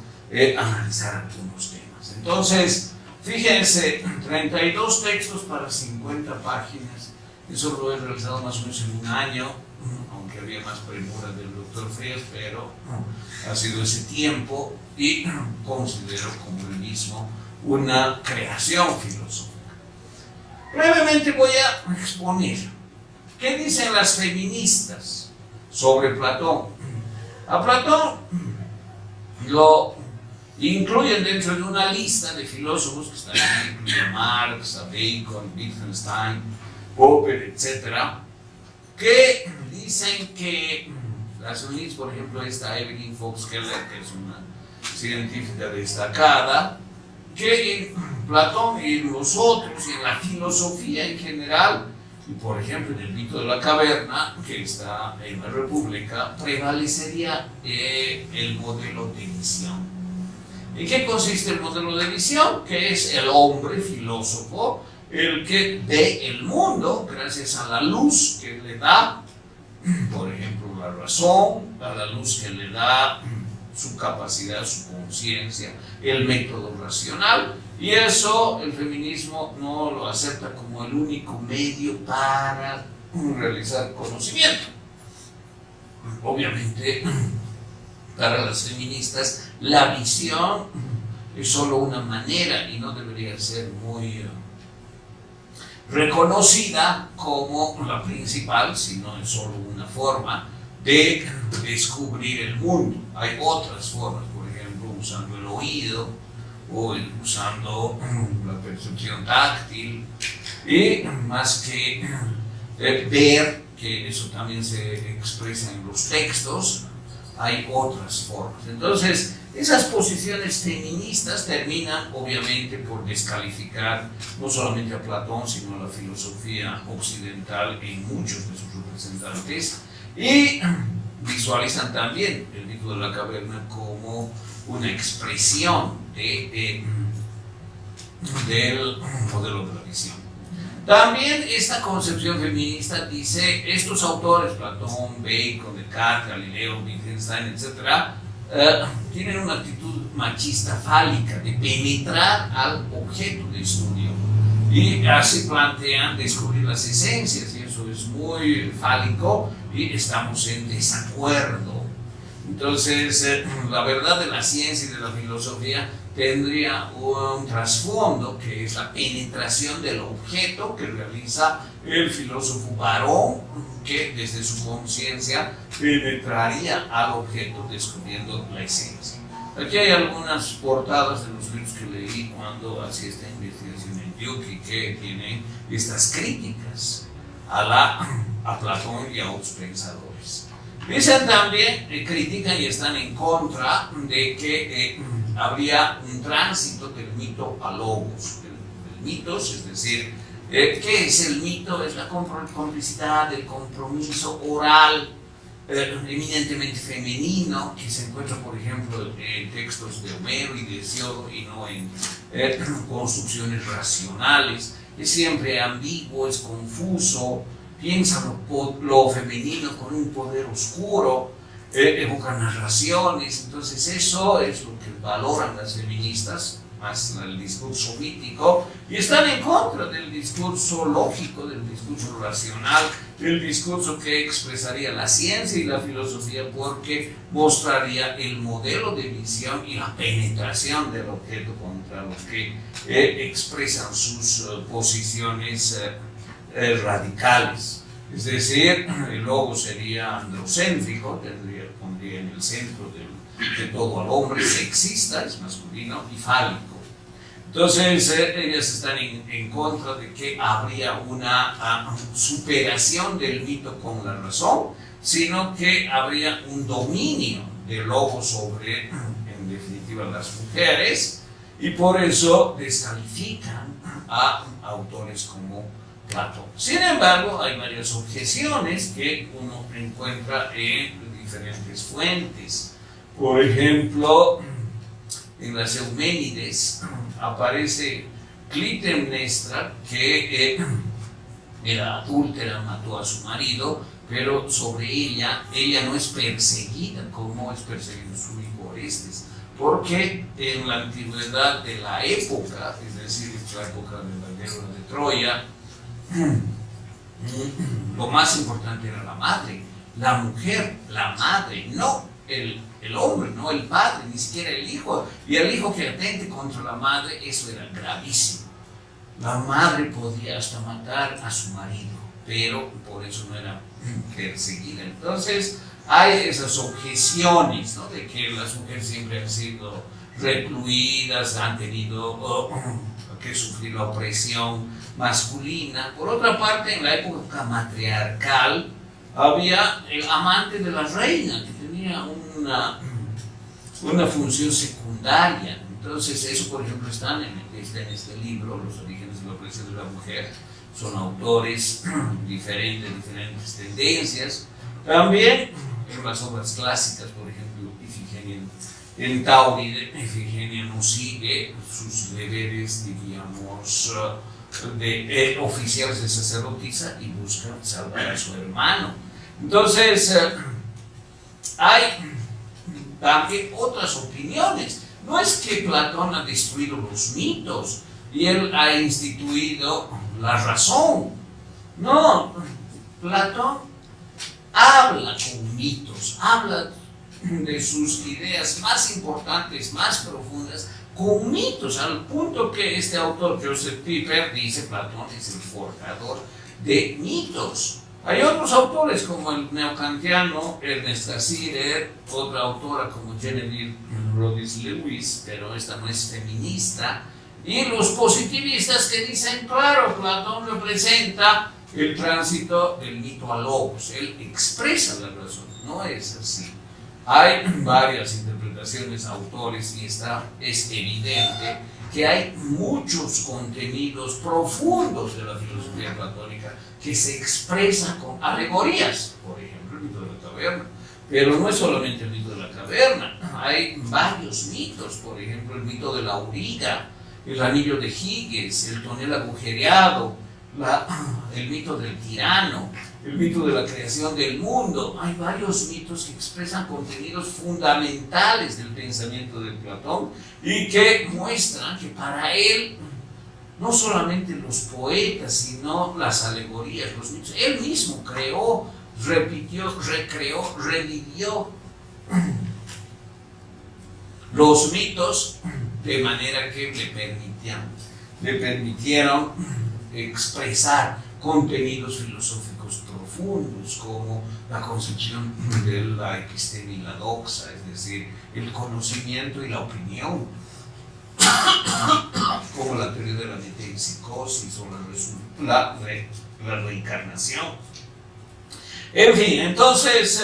analizar algunos temas. Entonces, fíjense, 32 textos para 50 páginas. Eso lo he realizado más o menos en un año, aunque había más premura del doctor Frías, pero ha sido ese tiempo, y considero como el mismo una creación filosófica. Brevemente voy a exponer qué dicen las feministas sobre Platón. A Platón lo incluyen dentro de una lista de filósofos que están aquí, incluye a Marx, a Bacon, Wittgenstein, Popper, etc., que dicen que las feministas, por ejemplo, esta Evelyn Fox Keller, que es una científica destacada, que en Platón y en los otros, y en la filosofía en general, y por ejemplo en el mito de la caverna, que está en la República, prevalecería el modelo de visión. ¿En qué consiste el modelo de visión? Que es el hombre filósofo, el que ve el mundo gracias a la luz que le da, por ejemplo, la razón, a la luz que le da su capacidad, su conciencia, el método racional, y eso el feminismo no lo acepta como el único medio para realizar conocimiento. Obviamente, para las feministas, la visión es solo una manera y no debería ser muy reconocida como la principal, sino es solo una forma de descubrir el mundo. Hay otras formas, por ejemplo, usando el oído o usando la percepción táctil, y más que ver, que eso también se expresa en los textos, hay otras formas. Entonces, esas posiciones feministas terminan obviamente por descalificar no solamente a Platón, sino a la filosofía occidental en muchos de sus representantes, y visualizan también el mito de la caverna como una expresión del modelo de la visión. También esta concepción feminista dice, estos autores, Platón, Bacon, Descartes, Galileo, Wittgenstein, etc., tienen una actitud machista fálica de penetrar al objeto de estudio, y así plantean descubrir las esencias, y eso es muy fálico y estamos en desacuerdo. Entonces, la verdad de la ciencia y de la filosofía tendría un trasfondo que es la penetración del objeto que realiza el filósofo varón, que desde su conciencia penetraría al objeto descubriendo la esencia. Aquí hay algunas portadas de los libros que leí cuando hacía esta investigación en Duke, que tienen estas críticas a Platón y a otros pensadores. Dicen también, critican y están en contra de que habría un tránsito del mito a logos, del mitos, es decir, ¿qué es el mito? Es la complicidad, el compromiso oral, eminentemente femenino, que se encuentra, por ejemplo, en textos de Homero y de Hesíodo, y no en construcciones racionales. Es siempre ambiguo, es confuso, piensa lo femenino con un poder oscuro, evoca narraciones. Entonces eso es lo que valoran las feministas, más el discurso mítico, y están en contra del discurso lógico, del discurso racional, del discurso que expresaría la ciencia y la filosofía, porque mostraría el modelo de visión y la penetración del objeto contra lo que expresan sus posiciones radicales. Es decir, el logo sería androcéntrico, pondría en el centro de todo al hombre, sexista, es masculino y fálico. Entonces, ellas están en contra de que habría una superación del mito con la razón, sino que habría un dominio del lobo sobre, en definitiva, las mujeres, y por eso descalifican a autores como Platón. Sin embargo, hay varias objeciones que uno encuentra en diferentes fuentes. Por ejemplo, en las Euménides aparece Clitemnestra, que era adúltera, mató a su marido, pero sobre ella no es perseguida como es perseguido su hijo Orestes, porque en la antigüedad de la época, es decir, la época de la guerra de Troya, lo más importante era la madre, la mujer, la madre, no el hombre, no el padre, ni siquiera el hijo. Y el hijo que atente contra la madre, eso era gravísimo. La madre podía hasta matar a su marido, pero por eso no era perseguida. Entonces hay esas objeciones, ¿no?, de que las mujeres siempre han sido recluidas, han tenido que sufrir la opresión masculina. Por otra parte, en la época matriarcal había el amante de la reina, que tenía una función secundaria. Entonces eso, por ejemplo, está en este libro, Los orígenes de la opresión de la mujer. Son autores diferentes tendencias. También en las obras clásicas, por ejemplo, Ifigenia en Tauride, Ifigenia no sigue sus deberes, diríamos, de oficiales de sacerdotisa y busca salvar a su hermano. Entonces, hay también otras opiniones. No es que Platón ha destruido los mitos y él ha instituido la razón. No, Platón habla con mitos, habla de sus ideas más importantes, más profundas, con mitos, al punto que este autor, Joseph Pieper, dice Platón es el forjador de mitos. Hay otros autores como el neokantiano Ernest Cassirer, otra autora como Genevieve Rodis Lewis, pero esta no es feminista, y los positivistas que dicen, claro, Platón representa el tránsito del mito al logos, él expresa la razón, no es así. Hay varias interpretaciones, autores, y es evidente que hay muchos contenidos profundos de la filosofía platónica que se expresan con alegorías, por ejemplo, el mito de la caverna. Pero no es solamente el mito de la caverna, hay varios mitos, por ejemplo, el mito de la auriga, el anillo de Giges, el tonel agujereado, el mito del tirano, el mito de la creación del mundo. Hay varios mitos que expresan contenidos fundamentales del pensamiento de Platón y que muestran que para él no solamente los poetas, sino las alegorías, los mitos, él mismo creó, repitió, recreó, revivió los mitos de manera que le permitieron expresar contenidos filosóficos profundos como la concepción de la epistemia y la doxa, es decir, el conocimiento y la opinión, como la teoría de la metempsicosis o la reencarnación. En fin, entonces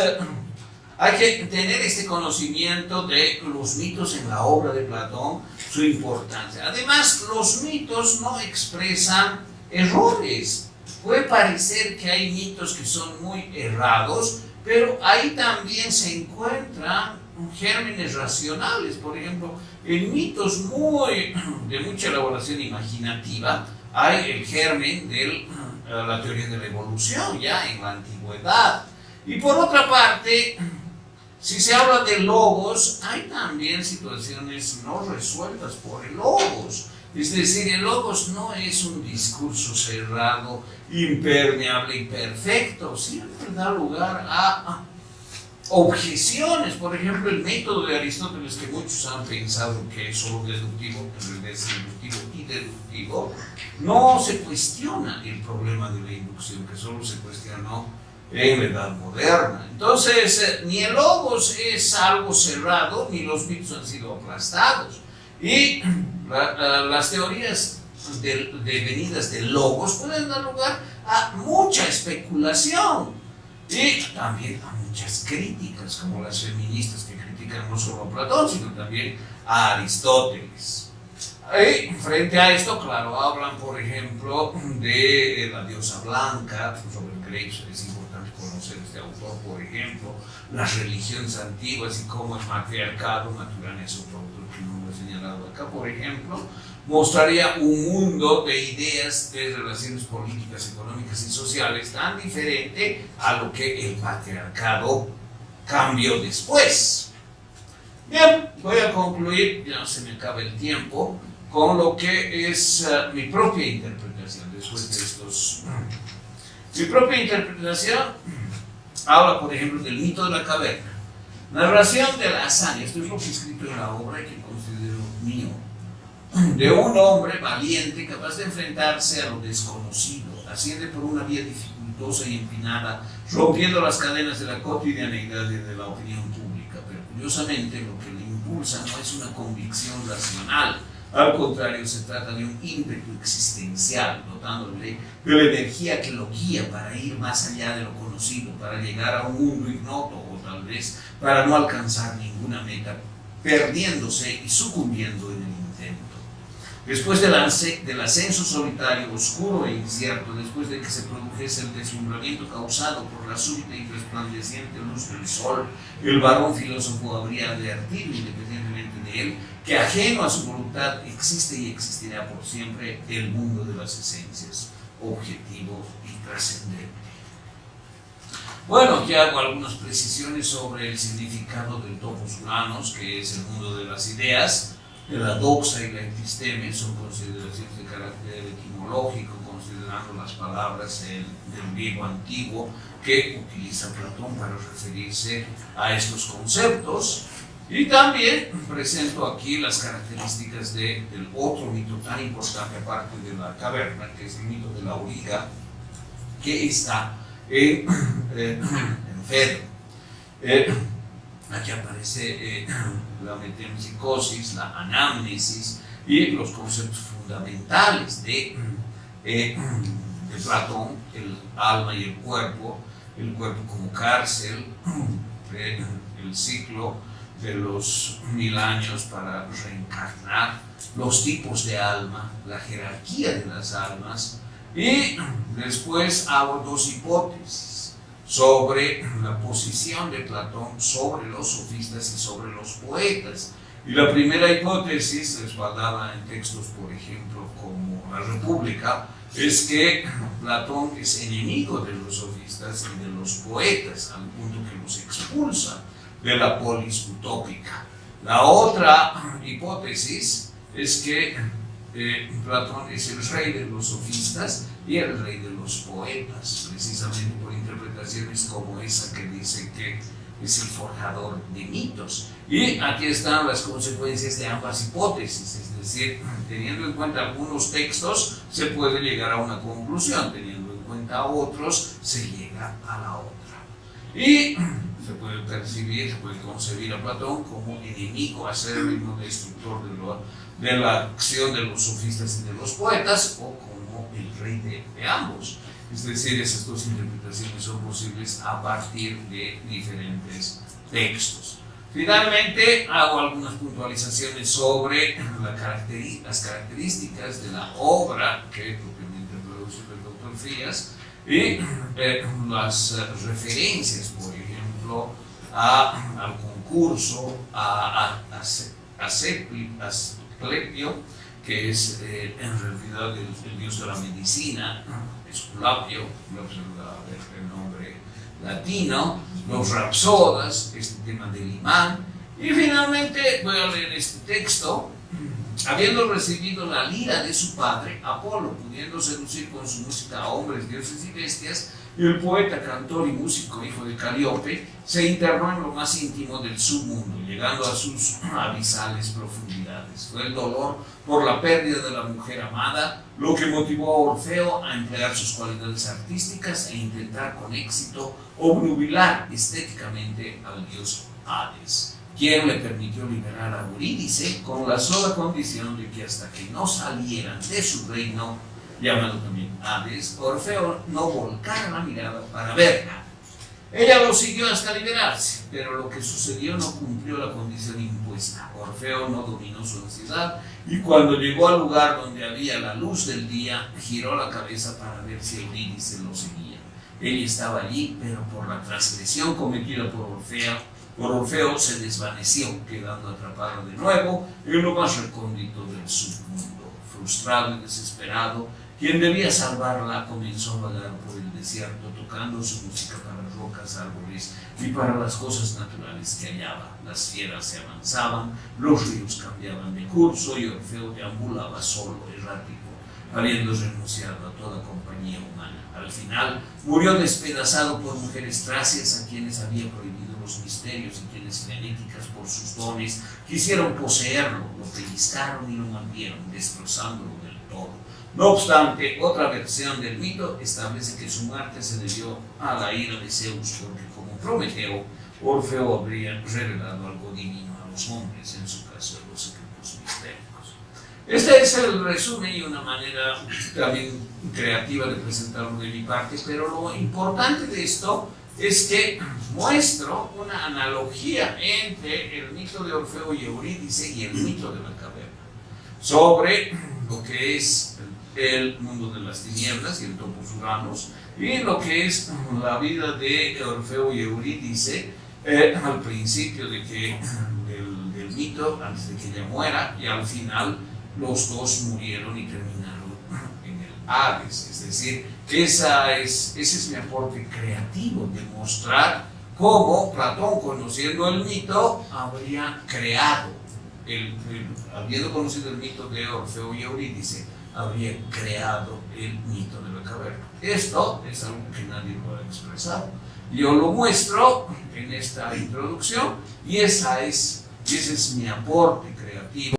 hay que tener este conocimiento de los mitos en la obra de Platón, su importancia. Además, los mitos no expresan errores. Puede parecer que hay mitos que son muy errados, pero ahí también se encuentran gérmenes racionales. Por ejemplo, en mitos de mucha elaboración imaginativa hay el germen de la teoría de la evolución ya en la antigüedad. Y por otra parte, si se habla de logos, hay también situaciones no resueltas por el logos. Es decir, el logos no es un discurso cerrado, impermeable y perfecto. Siempre da lugar a objeciones. Por ejemplo, el método de Aristóteles, que muchos han pensado que es solo deductivo, en realidad es inductivo y deductivo, no se cuestiona el problema de la inducción, que solo se cuestionó en la Edad Moderna. Entonces, ni el logos es algo cerrado, ni los mitos han sido aplastados. Y las teorías devenidas de logos pueden dar lugar a mucha especulación y también a muchas críticas, como las feministas que critican no solo a Platón, sino también a Aristóteles. Y frente a esto, claro, hablan, por ejemplo, de la diosa blanca, sobre Graves. Es importante conocer este autor, por ejemplo, las religiones antiguas y cómo el matriarcado, Maturana es otro autor que no lo he señalado acá, por ejemplo, mostraría un mundo de ideas, de relaciones políticas, económicas y sociales tan diferente a lo que el patriarcado cambió después. Bien, voy a concluir, ya se me acaba el tiempo, con lo que es mi propia interpretación después de estos. Mi propia interpretación habla, por ejemplo, del mito de la caverna, narración de la hazaña, esto es lo que he escrito en la obra y que considero mío, de un hombre valiente capaz de enfrentarse a lo desconocido, asciende por una vía dificultosa y empinada, rompiendo las cadenas de la cotidianeidad y de la opinión pública, pero curiosamente lo que le impulsa no es una convicción racional. Al contrario, se trata de un ímpetu existencial, dotándole de la energía que lo guía para ir más allá de lo conocido, para llegar a un mundo ignoto o tal vez para no alcanzar ninguna meta, perdiéndose y sucumbiendo en el intento. Después del ascenso solitario, oscuro e incierto, después de que se produjese el deslumbramiento causado por la súbita y resplandeciente luz del sol, el varón filósofo habría advertido, independientemente de él, que ajeno a su voluntad existe y existirá por siempre el mundo de las esencias, objetivo y trascendente. Bueno, aquí hago algunas precisiones sobre el significado del topos uranos, que es el mundo de las ideas, de la doxa y la episteme, son consideraciones de carácter etimológico, considerando las palabras del griego antiguo que utiliza Platón para referirse a estos conceptos. Y también presento aquí las características del otro mito tan importante aparte de la caverna, que es el mito de la auriga, que está en Fedro. Aquí aparece la metempsicosis, la anamnesis y los conceptos fundamentales de Platón, el alma y el cuerpo como cárcel, el ciclo de los 1000 años para reencarnar, los tipos de alma, la jerarquía de las almas, y después hago dos hipótesis sobre la posición de Platón sobre los sofistas y sobre los poetas. Y la primera hipótesis, respaldada en textos, por ejemplo, como La República, es que Platón es enemigo de los sofistas y de los poetas, al punto que los expulsa de la polis utópica. La otra hipótesis es que Platón es el rey de los sofistas y el rey de los poetas, precisamente por interpretaciones como esa que dice que es el forjador de mitos. Y aquí están las consecuencias de ambas hipótesis, es decir, teniendo en cuenta algunos textos se puede llegar a una conclusión, teniendo en cuenta otros se llega a la otra. Y se puede percibir, se puede concebir a Platón como enemigo acérrimo, destructor de la acción de los sofistas y de los poetas, o como el rey de ambos. Es decir, esas dos interpretaciones son posibles a partir de diferentes textos. Finalmente, hago algunas puntualizaciones sobre las características de la obra que propiamente produce el doctor Frías y las referencias, por ejemplo, al concurso, a Asclepio, que es en realidad el dios de la medicina, Esculapio, el nombre latino, los rapsodas, este tema del imán. Y finalmente voy a leer este texto. Habiendo recibido la lira de su padre, Apolo, pudiendo seducir con su música a hombres, dioses y bestias, el poeta, cantor y músico, hijo de Calíope, se internó en lo más íntimo del submundo, llegando a sus abisales profundidades. Fue el dolor por la pérdida de la mujer amada lo que motivó a Orfeo a emplear sus cualidades artísticas e intentar con éxito obnubilar estéticamente al dios Hades, quien le permitió liberar a Eurídice con la sola condición de que hasta que no salieran de su reino, llamado también Hades, Orfeo no volcara la mirada para verla. Ella lo siguió hasta liberarse, pero lo que sucedió no cumplió la condición impuesta. Orfeo no dominó su ansiedad y cuando llegó al lugar donde había la luz del día, giró la cabeza para ver si Eurídice lo seguía. Ella estaba allí, pero por la transgresión cometida por Orfeo se desvaneció, quedando atrapada de nuevo en lo más recóndito del submundo. Frustrado y desesperado, quien debía salvarla comenzó a vagar por el desierto, tocando su música para rocas, árboles y para las cosas naturales que hallaba. Las fieras se avanzaban, los ríos cambiaban de curso y Orfeo deambulaba solo, errático, habiendo renunciado a toda compañía humana. Al final murió despedazado por mujeres tracias a quienes había prohibido los misterios y quienes, frenéticas por sus dones, quisieron poseerlo, lo pellizcaron y lo mordieron, destrozándolo del todo. No obstante, otra versión del mito establece que su muerte se debió a la ira de Zeus, porque como Prometeo, Orfeo habría revelado algo divino a los hombres, en su caso de los secretos mistéricos. Este es el resumen y una manera también creativa de presentarlo de mi parte, pero lo importante de esto es que muestro una analogía entre el mito de Orfeo y Eurídice y el mito de la caverna, sobre lo que es el mundo de las tinieblas y el topos Uranus, y lo que es la vida de Orfeo y Eurídice al principio del mito, antes de que ella muera, y al final los dos murieron y terminaron en el Hades. Es decir, ese es mi aporte creativo, de mostrar cómo Platón, conociendo el mito, habría creado, habiendo conocido el mito de Orfeo y Eurídice, habría creado el mito de la caverna. Esto es algo que nadie lo ha expresado. Yo lo muestro en esta introducción y ese es mi aporte creativo.